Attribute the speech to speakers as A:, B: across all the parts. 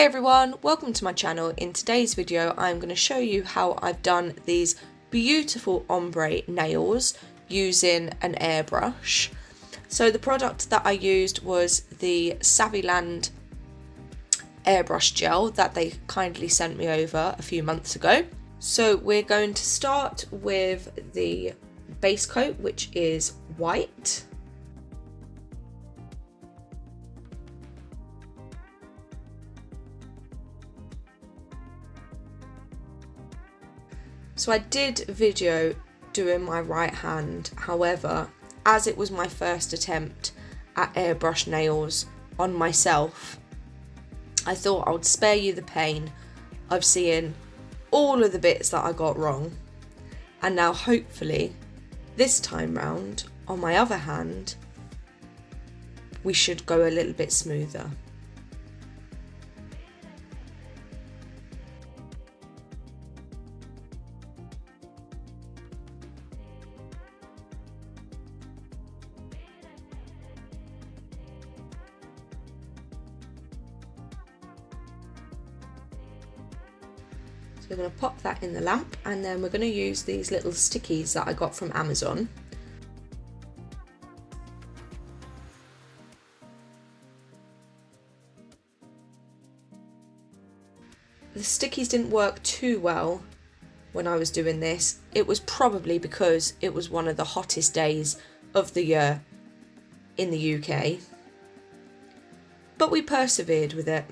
A: Hey everyone, welcome to my channel. In today's video I'm going to show you how I've done these beautiful ombre nails using an airbrush. So the product that I used was the Saviland airbrush gel that they kindly sent me over a few months ago. So we're going to start with the base coat, which is white. So I did video doing my right hand, however, as it was my first attempt at airbrush nails on myself, I thought I would spare you the pain of seeing all of the bits that I got wrong. And now hopefully, this time round, on my other hand, we should go a little bit smoother. So we're going to pop that in the lamp, and then we're going to use these little stickies that I got from Amazon. The stickies didn't work too well when I was doing this. It was probably because it was one of the hottest days of the year in the UK, but we persevered with it.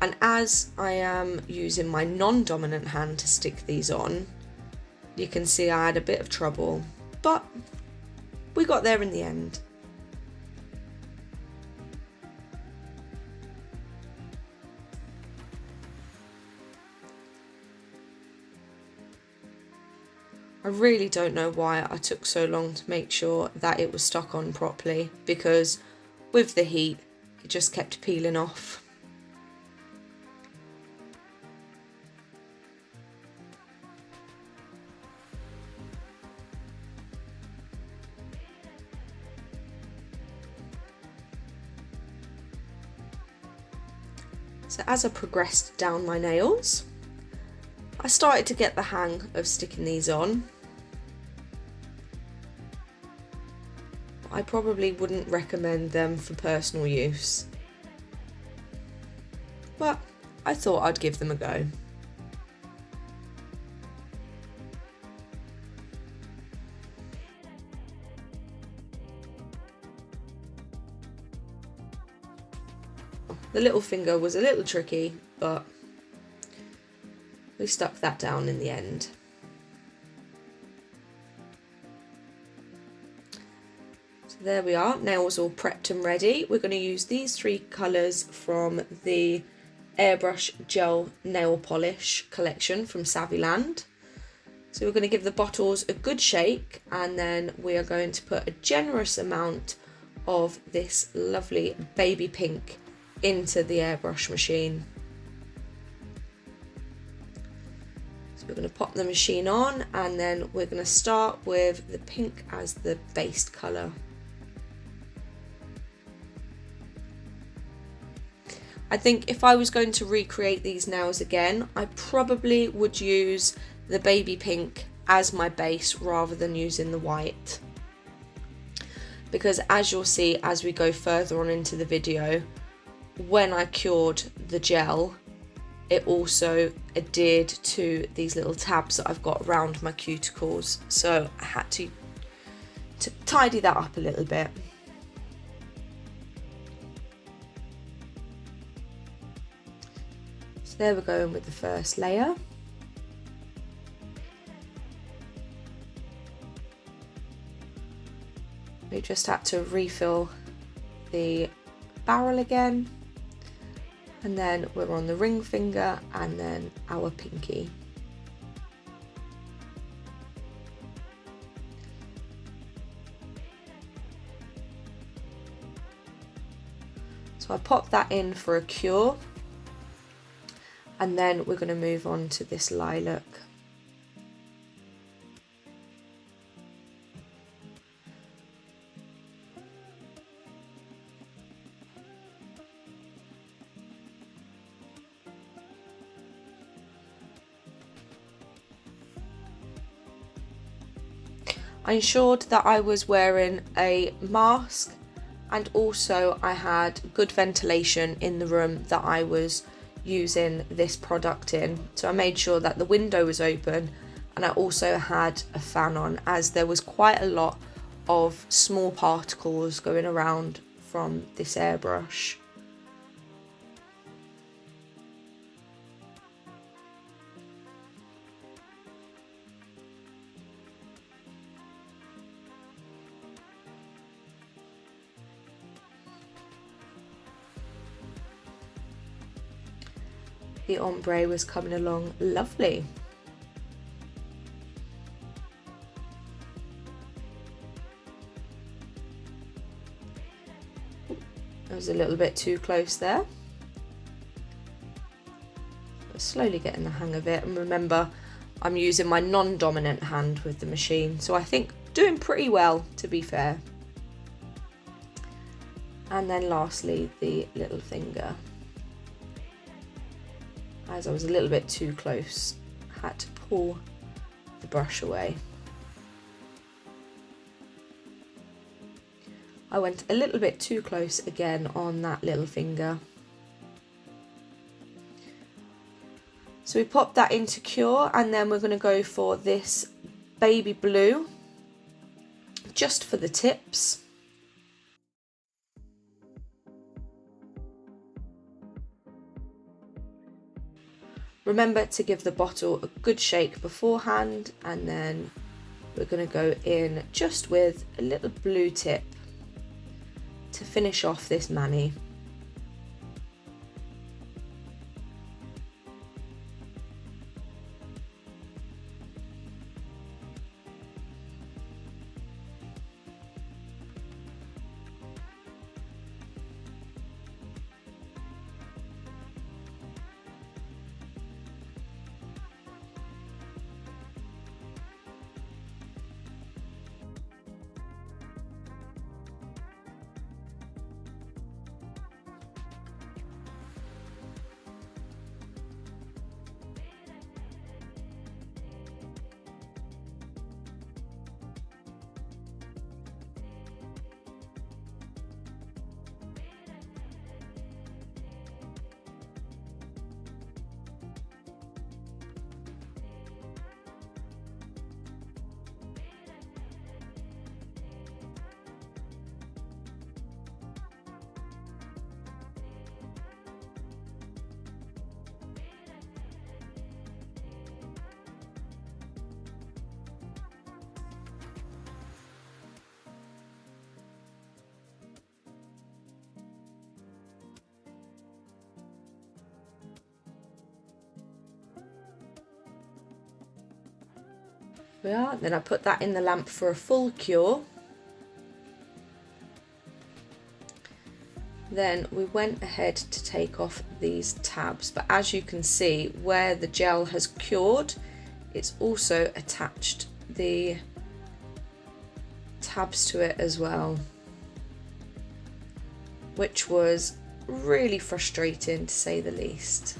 A: And as I am using my non-dominant hand to stick these on, you can see I had a bit of trouble, but we got there in the end. I really don't know why I took so long to make sure that it was stuck on properly, because with the heat it just kept peeling off. So as I progressed down my nails, I started to get the hang of sticking these on. I probably wouldn't recommend them for personal use, but I thought I'd give them a go. The little finger was a little tricky, but we stuck that down in the end. So there we are, nails all prepped and ready. We're going to use these three colours from the Airbrush Gel Nail Polish collection from Saviland. So we're going to give the bottles a good shake, and then we are going to put a generous amount of this lovely baby pink into the airbrush machine. So we're going to pop the machine on, and then we're going to start with the pink as the base colour. I think if I was going to recreate these nails again, I probably would use the baby pink as my base rather than using the white, because as you'll see as we go further on into the video, when I cured the gel, it also adhered to these little tabs that I've got around my cuticles, so I had to tidy that up a little bit. So there we're going with the first layer. We just had to refill the barrel again, and then we're on the ring finger and then our pinky. So I popped that in for a cure, and then we're going to move on to this lilac. I ensured that I was wearing a mask, and also I had good ventilation in the room that I was using this product in. So I made sure that the window was open, and I also had a fan on, as there was quite a lot of small particles going around from this airbrush. The ombre was coming along lovely. I was a little bit too close there. But slowly getting the hang of it, and remember, I'm using my non-dominant hand with the machine, so I think doing pretty well, to be fair. And then lastly, the little finger. As I was a little bit too close, I had to pull the brush away. I went a little bit too close again on that little finger. So we popped that into cure, and then we're going to go for this baby blue, just for the tips. Remember to give the bottle a good shake beforehand, and then we're going to go in just with a little blue tip to finish off this mani. We are. Then I put that in the lamp for a full cure. Then we went ahead to take off these tabs, but as you can see, where the gel has cured, it's also attached the tabs to it as well, which was really frustrating to say the least,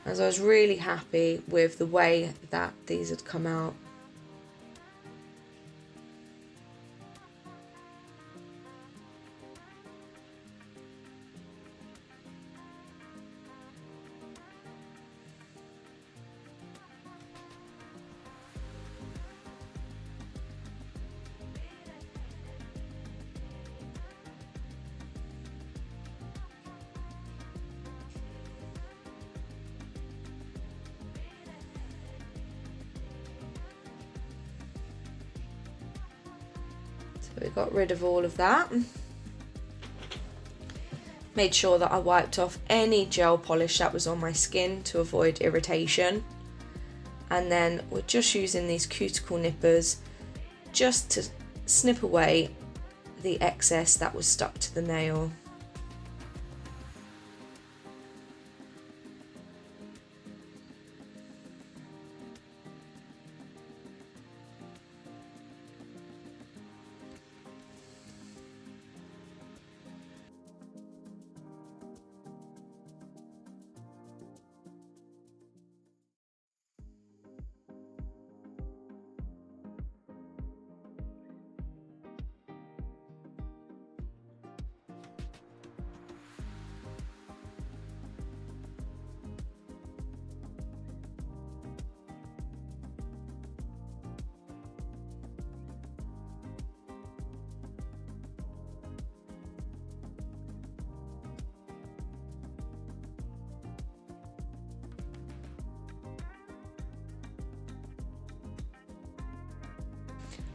A: as I was really happy with the way that these had come out. We got rid of all of that. Made sure that I wiped off any gel polish that was on my skin to avoid irritation. And then we're just using these cuticle nippers just to snip away the excess that was stuck to the nail.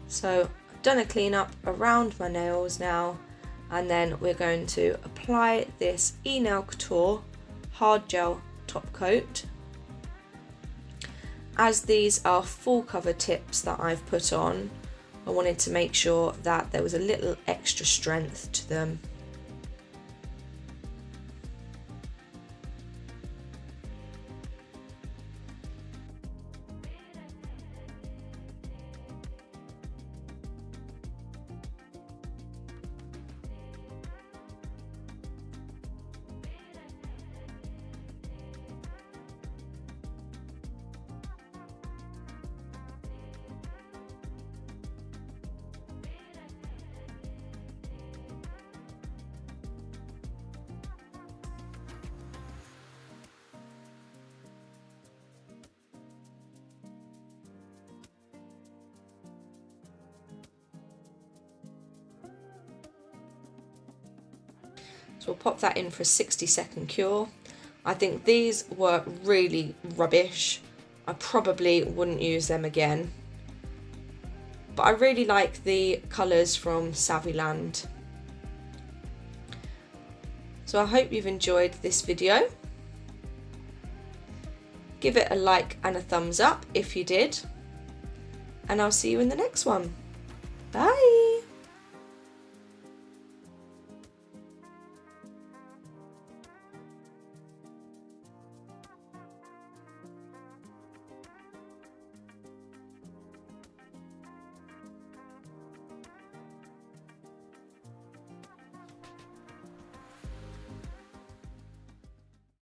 A: So I've done a clean up around my nails now, and then we're going to apply this eNail Couture hard gel top coat. As these are full cover tips that I've put on, I wanted to make sure that there was a little extra strength to them. So we'll pop that in for a 60-second cure. I think these were really rubbish. I probably wouldn't use them again. But I really like the colours from Saviland. So I hope you've enjoyed this video. Give it a like and a thumbs up if you did. And I'll see you in the next one. Bye!